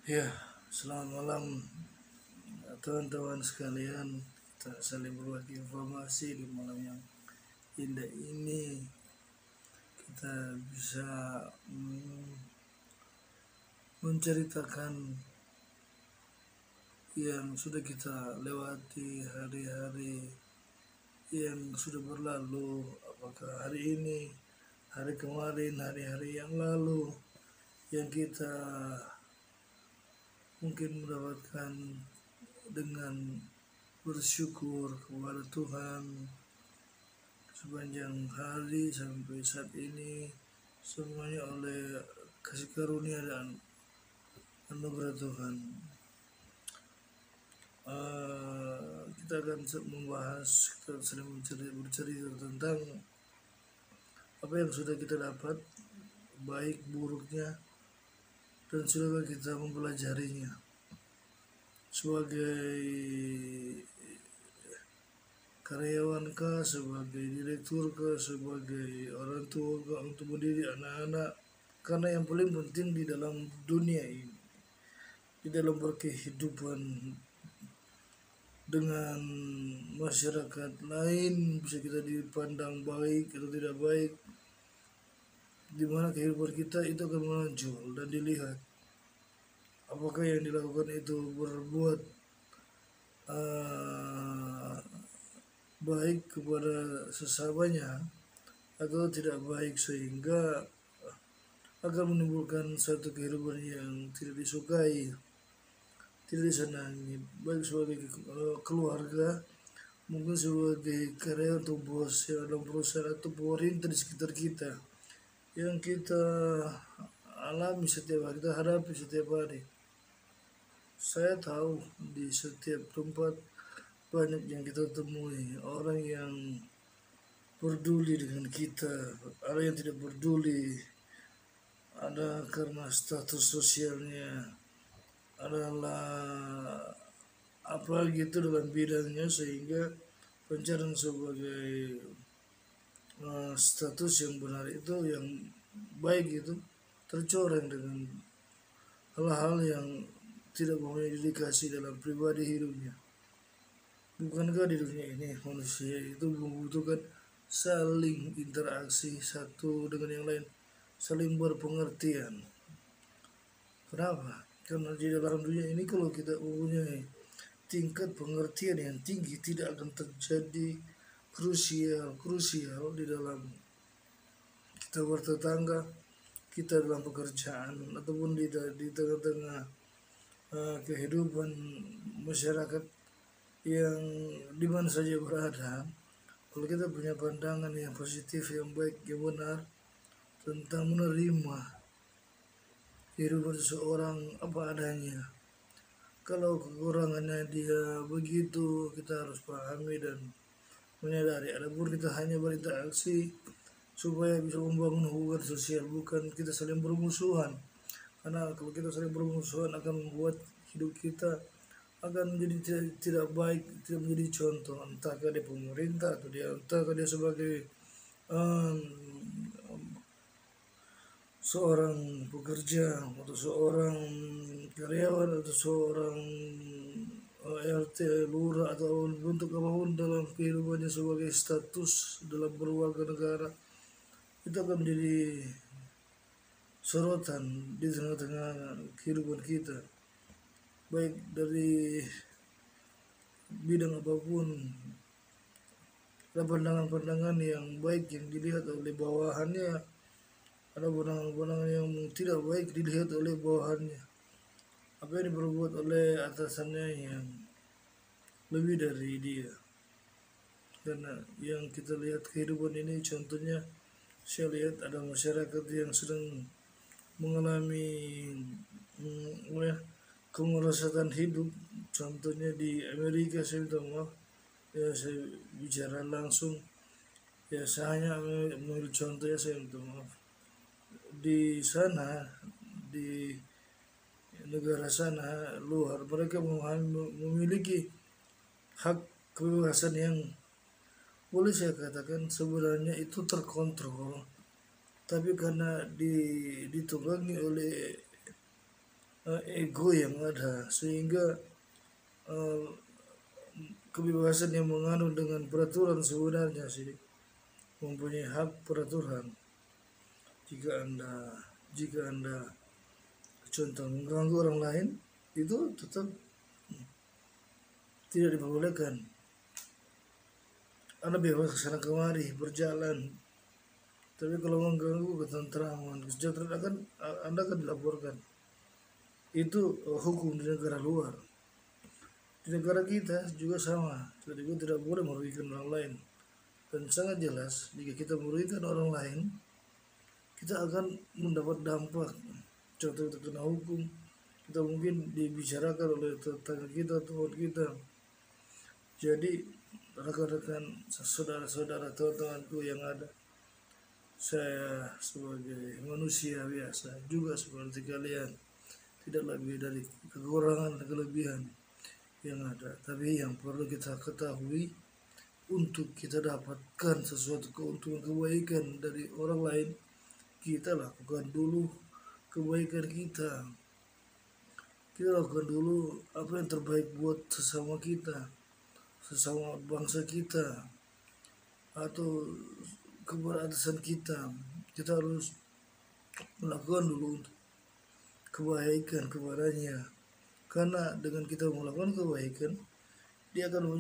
Ya, selamat malam teman-teman sekalian. Kita saling berbagi informasi di malam yang indah ini. Kita bisa menceritakan yang sudah kita lewati hari-hari yang sudah berlalu. Apakah hari ini, hari kemarin, hari-hari yang lalu yang kita mungkin mendapatkan dengan bersyukur kepada Tuhan sepanjang hari sampai saat ini, semuanya oleh kasih karunia dan anugerah Tuhan. Kita akan membahas, kita sering bercerita tentang apa yang sudah kita dapat, baik buruknya, dan sudah kita mempelajarinya sebagai karyawan kah, sebagai direktur kah, sebagai orang tua kah, untuk mendidik anak-anak. Karena yang paling penting di dalam dunia ini, di dalam berkehidupan dengan masyarakat lain, bisa kita dipandang baik atau tidak baik, di mana kehidupan kita itu akan menonjol dan dilihat apakah yang dilakukan itu berbuat baik kepada sesamanya atau tidak baik, sehingga akan menimbulkan satu kehidupan yang tidak disukai, tidak disenangi, baik sebagai keluarga, mungkin sebagai karyawan atau bos yang dalam perusahaan atau pemerintah di sekitar kita, yang kita alami setiap hari, kita hadapi setiap hari. Saya tahu di setiap tempat banyak yang kita temui orang yang peduli dengan kita, ada yang tidak peduli, ada karena status sosialnya adalah apa gitu dalam bidangnya, sehingga pencarian sebagai status yang benar itu, yang baik itu, tercoreng dengan hal-hal yang tidak mempunyai dedikasi dalam pribadi hidupnya. Bukankah di dunia ini manusia itu membutuhkan saling interaksi satu dengan yang lain, saling berpengertian? Kenapa? Karena di dalam dunia ini kalau kita mempunyai tingkat pengertian yang tinggi, tidak akan terjadi krusial di dalam kita bertetangga, kita dalam pekerjaan, ataupun di tengah-tengah kehidupan masyarakat yang di mana saja berada. Kalau kita punya pandangan yang positif, yang baik, yang benar tentang menerima kehidupan seseorang apa adanya, kalau kekurangannya dia begitu, kita harus pahami dan menyadari. Adapun kita hanya berinteraksi supaya bisa membangun hubungan sosial, bukan kita saling bermusuhan. Karena kalau kita saling bermusuhan akan membuat hidup kita akan menjadi tidak baik, tidak menjadi contoh, entahkah dia pemerintah atau entahkah dia sebagai um, seorang pekerja atau seorang karyawan atau seorang RT, lurah, atau bentuk apapun dalam kehidupannya sebagai status dalam berwarga negara, itu akan menjadi sorotan di tengah-tengah kehidupan kita, baik dari bidang apapun. Ada pandangan-pandangan yang baik yang dilihat oleh bawahannya, ada pandangan-pandangan yang tidak baik dilihat oleh bawahannya. Apa yang diperbuat oleh atasannya yang lebih dari dia. Karena yang kita lihat kehidupan ini, contohnya saya lihat ada masyarakat yang sedang mengalami kemerosotan hidup. Contohnya di Amerika, saya minta maaf ya, saya bicara langsung ya, saya hanya mengambil contoh ya, saya minta maaf. Di sana, di negara sana luar, mereka memiliki hak kebebasan yang boleh saya katakan sebenarnya itu terkontrol, tapi karena ditunggangi oleh ego yang ada, sehingga eh, kebebasan yang mengandung dengan peraturan sebenarnya sih mempunyai hak peraturan. Jika anda contoh mengganggu orang lain, itu tetap tidak diperbolehkan. Anda bebas kesana kemari berjalan, tapi kalau mengganggu ketentraman kesejahteraan Anda akan dilaporkan. Itu hukum di negara luar. Di negara kita juga sama, kita juga tidak boleh merugikan orang lain. Dan sangat jelas jika kita merugikan orang lain, kita akan mendapat dampak. Contoh kita kena hukum, kita mungkin dibicarakan oleh tetangga kita, teman kita. Jadi rekan-rekan, saudara-saudara, teman-temanku yang ada, saya sebagai manusia biasa juga seperti kalian, tidak lebih dari kekurangan dan kelebihan yang ada. Tapi yang perlu kita ketahui, untuk kita dapatkan sesuatu keuntungan kebaikan dari orang lain, kita lakukan dulu kebaikan kita. Kita lakukan dulu apa yang terbaik buat sesama kita, sesama bangsa kita, atau keberatasan kita. Kita harus melakukan dulu kebaikan kepadanya, karena dengan kita melakukan kebaikan, dia akan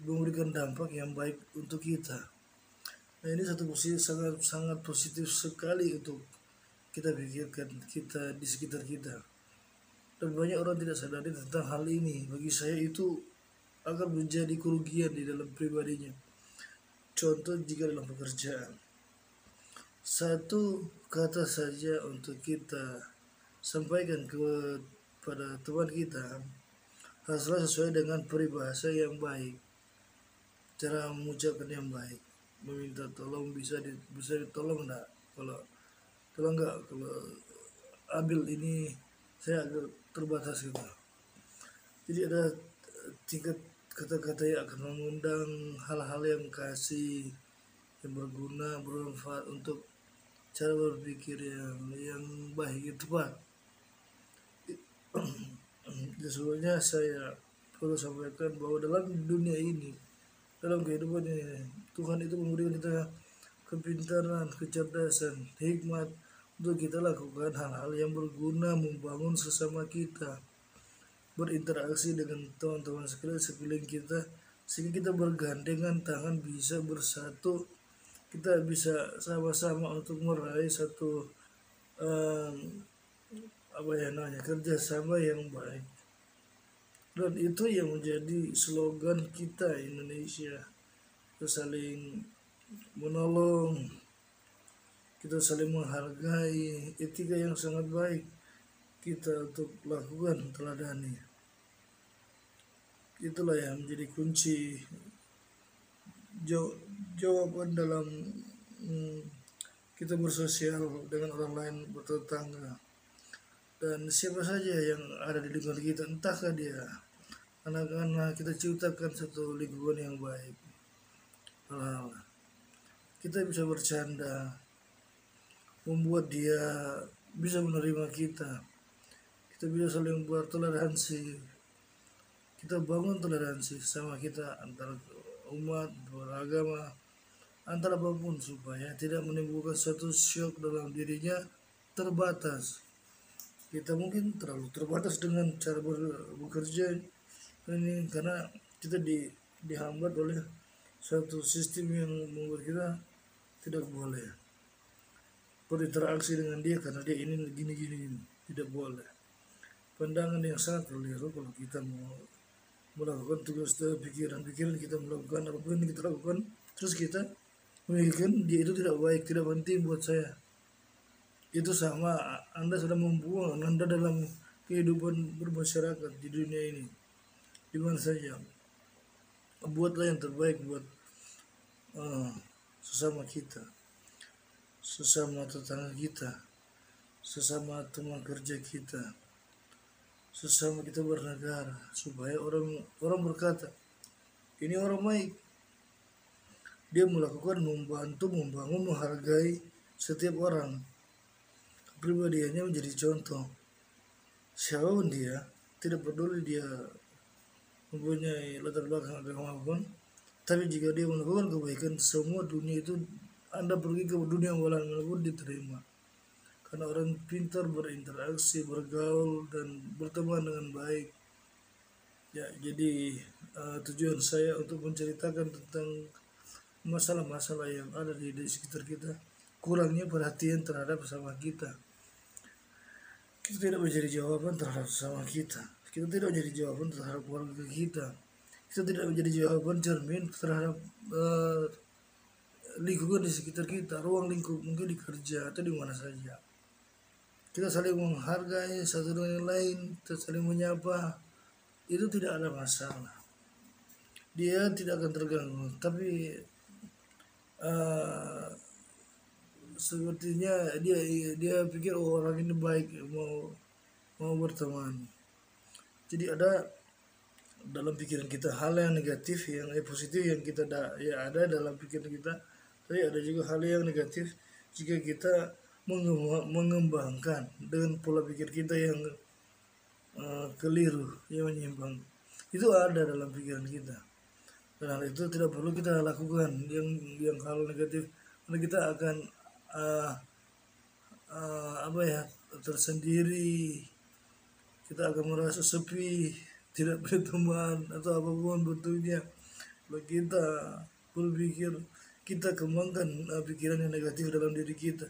memberikan dampak yang baik untuk kita. Nah, ini satu posisi sangat positif sekali untuk kita pikirkan, kita di sekitar kita. Dan banyak orang tidak sadari tentang hal ini. Bagi saya itu akan menjadi kerugian di dalam pribadinya. Contoh jika dalam pekerjaan, satu kata saja untuk kita sampaikan kepada teman kita, haruslah sesuai dengan peribahasa yang baik, cara mengucapkan yang baik, meminta tolong bisa ditolong enggak, kalau enggak, kalau ambil ini saya agak terbatas gitu. Jadi ada tingkat kata-kata yang akan mengundang hal-hal yang kasih, yang berguna, bermanfaat untuk cara berpikir yang baik, yang tepat. Sebenarnya saya perlu sampaikan bahwa dalam dunia ini, dalam kehidupan ini, Tuhan itu memberikan kita kepintaran, kecerdasan, hikmat untuk kita lakukan hal-hal yang berguna, membangun sesama kita, berinteraksi dengan teman-teman sekeliling kita, sehingga kita bergandengan tangan, bisa bersatu, kita bisa sama-sama untuk meraih satu kerjasama yang baik. Dan itu yang menjadi slogan kita Indonesia. Kita saling menolong, kita saling menghargai, etika yang sangat baik kita untuk lakukan, teladani. Itulah yang menjadi kunci jawaban dalam kita bersosial dengan orang lain, bertetangga, dan siapa saja yang ada di lingkungan kita, entahkah dia anak-anak, kita ciptakan satu lingkungan yang baik. Kita bisa bercanda, membuat dia bisa menerima kita. Kita bisa saling bertoleransi, kita bangun toleransi sama kita antara umat, beragama, antara apapun, supaya tidak menimbulkan suatu syok dalam dirinya terbatas. Kita mungkin terlalu terbatas dengan cara bekerja ini, karena kita dihambat oleh satu sistem yang membuat kita tidak boleh berinteraksi dengan dia karena dia ini gini, tidak boleh. Pandangan yang sangat keliru kalau kita mau melakukan tugas pikiran kita melakukan apapun yang kita lakukan, terus kita memikirkan dia itu tidak baik, tidak penting buat saya. Itu sama Anda sedang membuang Anda dalam kehidupan bermasyarakat di dunia ini, di mana saja. Buatlah yang terbaik buat sesama kita, sesama tetangga kita, sesama teman kerja kita, sesama kita bernegara, supaya orang berkata, ini orang baik, dia melakukan, membantu, membangun, menghargai setiap orang, kepribadiannya menjadi contoh. siapapun dia, tidak peduli dia mempunyai latar belakang agama apapun, tapi jika dia melakukan kebaikan, semua dunia itu, Anda pergi ke dunia manapun diterima. Karena orang pintar berinteraksi, bergaul, dan berteman dengan baik. Ya, jadi tujuan saya untuk menceritakan tentang masalah-masalah yang ada di sekitar kita, kurangnya perhatian terhadap sesama kita. Kita tidak menjadi jawaban terhadap sesama kita. Kita tidak menjadi jawaban terhadap keluarga kita. Kita tidak menjadi jawaban cermin terhadap lingkungan di sekitar kita, ruang lingkup, mungkin di kerja atau di mana saja. Kita saling menghargai satu dengan yang lain, kita saling menyapa, itu tidak ada masalah. Dia tidak akan terganggu, tapi sepertinya dia pikir orang ini baik, mau berteman. Jadi ada dalam pikiran kita hal yang negatif, yang positif yang kita ada dalam pikiran kita, tapi ada juga hal yang negatif jika kita mengembangkan dengan pola pikir kita yang keliru, yang menyimpang. Itu ada dalam pikiran kita, dan hal itu tidak perlu kita lakukan yang hal negatif, karena kita akan tersendiri, kita akan merasa sepi, tidak punya teman atau apapun bentuknya. Kalau kita berpikir, kita kembangkan pikiran yang negatif dalam diri kita,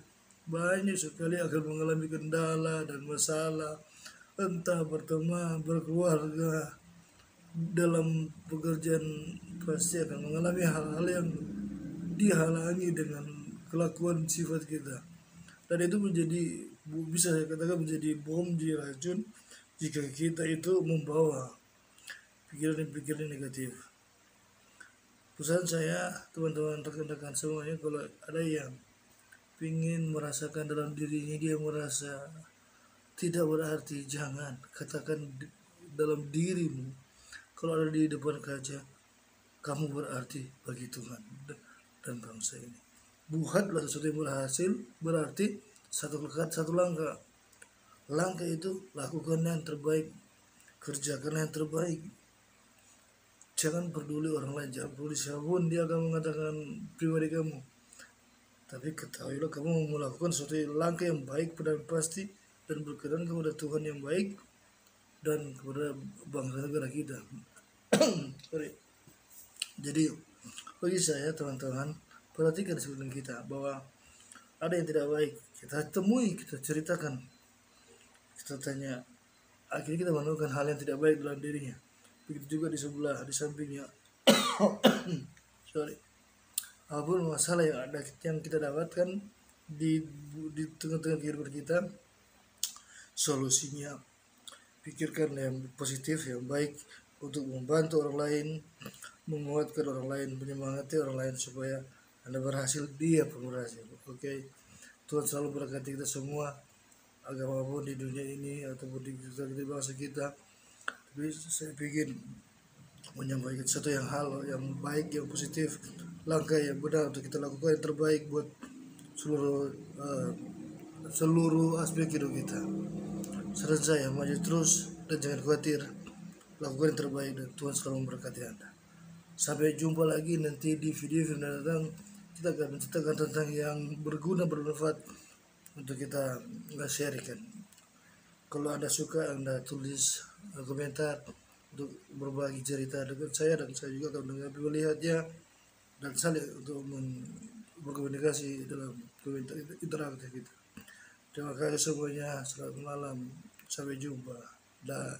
banyak sekali akan mengalami kendala dan masalah, entah berteman, berkeluarga, dalam pekerjaan, pasti akan mengalami hal-hal yang dihalangi dengan kelakuan sifat kita, dan itu bisa saya katakan menjadi bom di racun jika kita itu membawa pikiran-pikiran negatif. Pesan saya, teman-teman, rekan-rekan semuanya, kalau ada yang ingin merasakan dalam dirinya dia merasa tidak berarti, jangan katakan dalam dirimu, kalau ada di depan kaca, kamu berarti bagi Tuhan dan bangsa ini. Buatlah sesuatu yang berarti satu langkah. Langkah itu lakukan yang terbaik, kerjakan yang terbaik. Jangan peduli orang lain, jangan peduli siapapun dia akan mengatakan pribadi kamu. Tapi ketahuilah kamu melakukan suatu langkah yang baik dan pasti, dan berkenan kepada Tuhan yang baik dan kepada bangsa negara kita. Jadi bagi saya, teman-teman, perhatikan sebelum kita bahwa ada yang tidak baik, kita temui, kita ceritakan, kita tanya, akhirnya kita menemukan hal yang tidak baik dalam dirinya. Begitu juga di sampingnya. Apapun masalah yang kita dapatkan di tengah-tengah kehidupan kita, solusinya pikirkan yang positif, yang baik, untuk membantu orang lain, menguatkan orang lain, menyemangati orang lain supaya Anda berhasil, dia pun berhasil. Oke. Tuhan selalu berkati kita semua, agama pun di dunia ini ataupun di bangsa kita. Tapi saya ingin menyampaikan satu hal yang baik, yang positif, langkah yang benar untuk kita lakukan yang terbaik buat seluruh aspek hidup kita. Saran saya, maju terus dan jangan khawatir, lakukan yang terbaik dan Tuhan selalu memberkati Anda. Sampai jumpa lagi nanti di video yang datang. Kita akan menceritakan tentang yang berguna, bermanfaat untuk kita sharingkan. Kalau Anda suka, Anda tulis komentar untuk berbagi cerita dengan saya, dan saya juga akan melihatnya dan saling untuk berkomunikasi dalam komentar interaktif kita. Terima kasih semuanya, selamat malam, sampai jumpa. Dah.